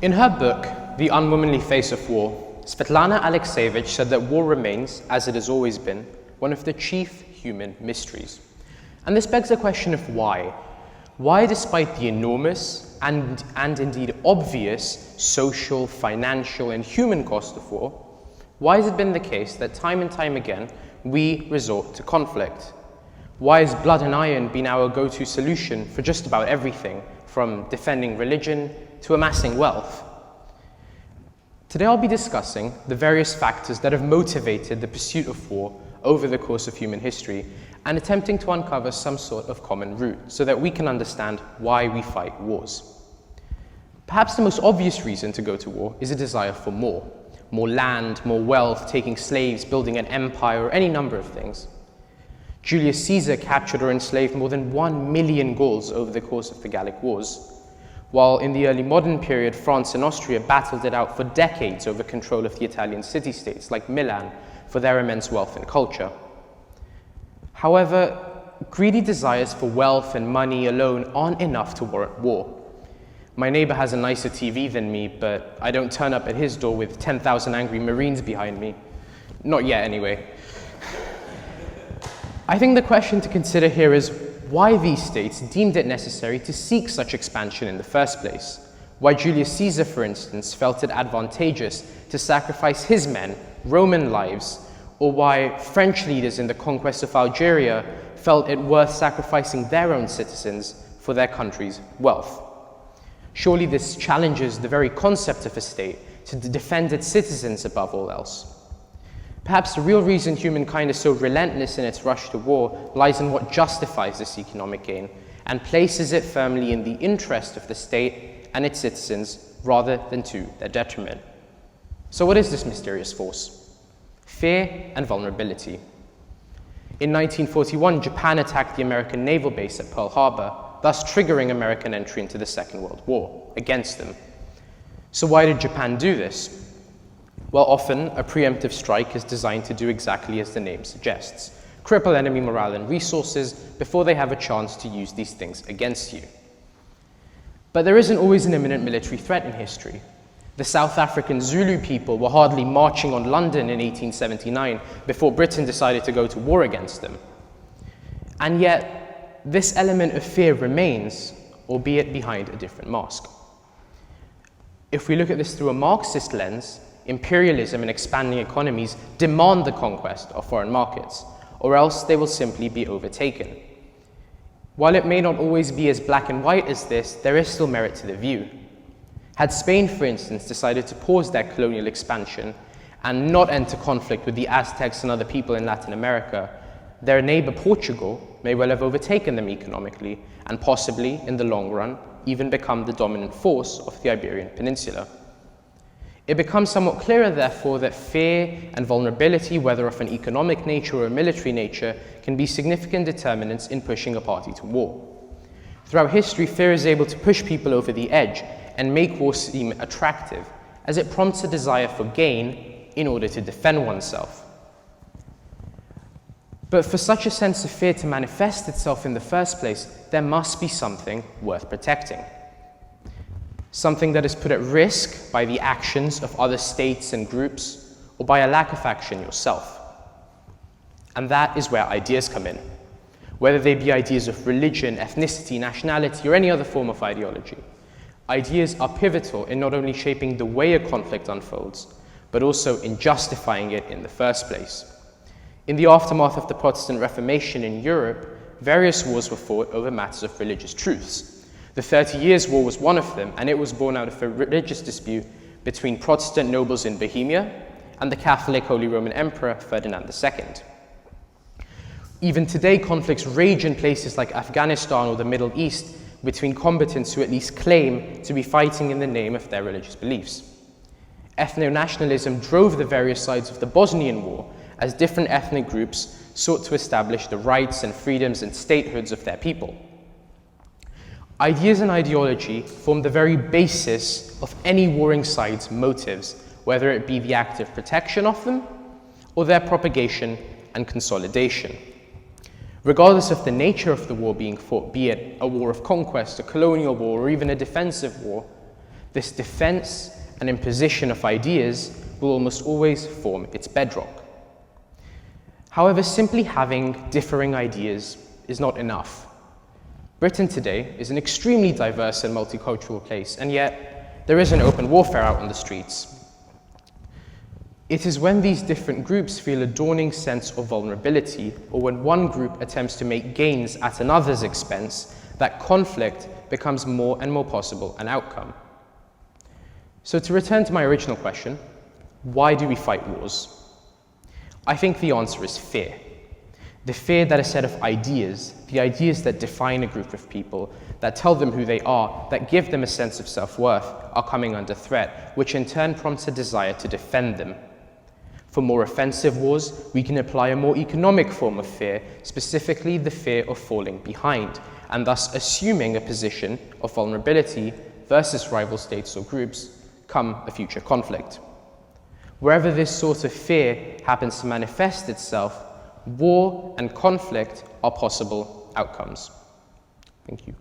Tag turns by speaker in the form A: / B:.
A: In her book, The Unwomanly Face of War, Svetlana Alexievich said that war remains, as it has always been, one of the chief human mysteries. And this begs the question of why. Why, despite the enormous and indeed obvious social, financial, and human cost of war, why has it been the case that time and time again we resort to conflict? Why has blood and iron been our go-to solution for just about everything, from defending religion to amassing wealth? Today I'll be discussing the various factors that have motivated the pursuit of war over the course of human history and attempting to uncover some sort of common root so that we can understand why we fight wars. Perhaps the most obvious reason to go to war is a desire for more. More land, more wealth, taking slaves, building an empire, or any number of things. Julius Caesar captured or enslaved more than 1 million Gauls over the course of the Gallic Wars, while in the early modern period, France and Austria battled it out for decades over control of the Italian city-states like Milan for their immense wealth and culture. However, greedy desires for wealth and money alone aren't enough to warrant war. My neighbor has a nicer TV than me, but I don't turn up at his door with 10,000 angry Marines behind me. Not yet, anyway. I think the question to consider here is why these states deemed it necessary to seek such expansion in the first place. Why Julius Caesar, for instance, felt it advantageous to sacrifice his men, Roman lives, or why French leaders in the conquest of Algeria felt it worth sacrificing their own citizens for their country's wealth. Surely this challenges the very concept of a state to defend its citizens above all else. Perhaps the real reason humankind is so relentless in its rush to war lies in what justifies this economic gain and places it firmly in the interest of the state and its citizens rather than to their detriment. So what is this mysterious force? Fear and vulnerability. In 1941, Japan attacked the American naval base at Pearl Harbor, thus triggering American entry into the Second World War against them. So why did Japan do this? Well, often a preemptive strike is designed to do exactly as the name suggests, cripple enemy morale and resources before they have a chance to use these things against you. But there isn't always an imminent military threat in history. The South African Zulu people were hardly marching on London in 1879 before Britain decided to go to war against them. And yet, this element of fear remains, albeit behind a different mask. If we look at this through a Marxist lens, imperialism and expanding economies demand the conquest of foreign markets, or else they will simply be overtaken. While it may not always be as black and white as this, there is still merit to the view. Had Spain, for instance, decided to pause their colonial expansion and not enter conflict with the Aztecs and other people in Latin America, their neighbor Portugal may well have overtaken them economically and possibly, in the long run, even become the dominant force of the Iberian Peninsula. It becomes somewhat clearer, therefore, that fear and vulnerability, whether of an economic nature or a military nature, can be significant determinants in pushing a party to war. Throughout history, fear is able to push people over the edge and make war seem attractive, as it prompts a desire for gain in order to defend oneself. But for such a sense of fear to manifest itself in the first place, there must be something worth protecting. Something that is put at risk by the actions of other states and groups, or by a lack of action yourself. And that is where ideas come in, whether they be ideas of religion, ethnicity, nationality, or any other form of ideology. Ideas are pivotal in not only shaping the way a conflict unfolds, but also in justifying it in the first place. In the aftermath of the Protestant Reformation in Europe, various wars were fought over matters of religious truths. The 30 Years' War was one of them, and it was born out of a religious dispute between Protestant nobles in Bohemia and the Catholic Holy Roman Emperor Ferdinand II. Even today, conflicts rage in places like Afghanistan or the Middle East between combatants who at least claim to be fighting in the name of their religious beliefs. Ethno-nationalism drove the various sides of the Bosnian War as different ethnic groups sought to establish the rights and freedoms and statehoods of their people. Ideas and ideology form the very basis of any warring side's motives, whether it be the active protection of them or their propagation and consolidation. Regardless of the nature of the war being fought, be it a war of conquest, a colonial war, or even a defensive war, This defense and imposition of ideas will almost always form its bedrock. However, simply having differing ideas is not enough. Britain today is an extremely diverse and multicultural place, and yet there is an open warfare out on the streets. It is when these different groups feel a dawning sense of vulnerability, or when one group attempts to make gains at another's expense, that conflict becomes more and more possible an outcome. So to return to my original question, why do we fight wars? I think the answer is fear. The fear that a set of ideas, the ideas that define a group of people, that tell them who they are, that give them a sense of self-worth, are coming under threat, which in turn prompts a desire to defend them. For more offensive wars, we can apply a more economic form of fear, specifically the fear of falling behind, and thus assuming a position of vulnerability versus rival states or groups come a future conflict. Wherever this sort of fear happens to manifest itself, war and conflict are possible outcomes. Thank you.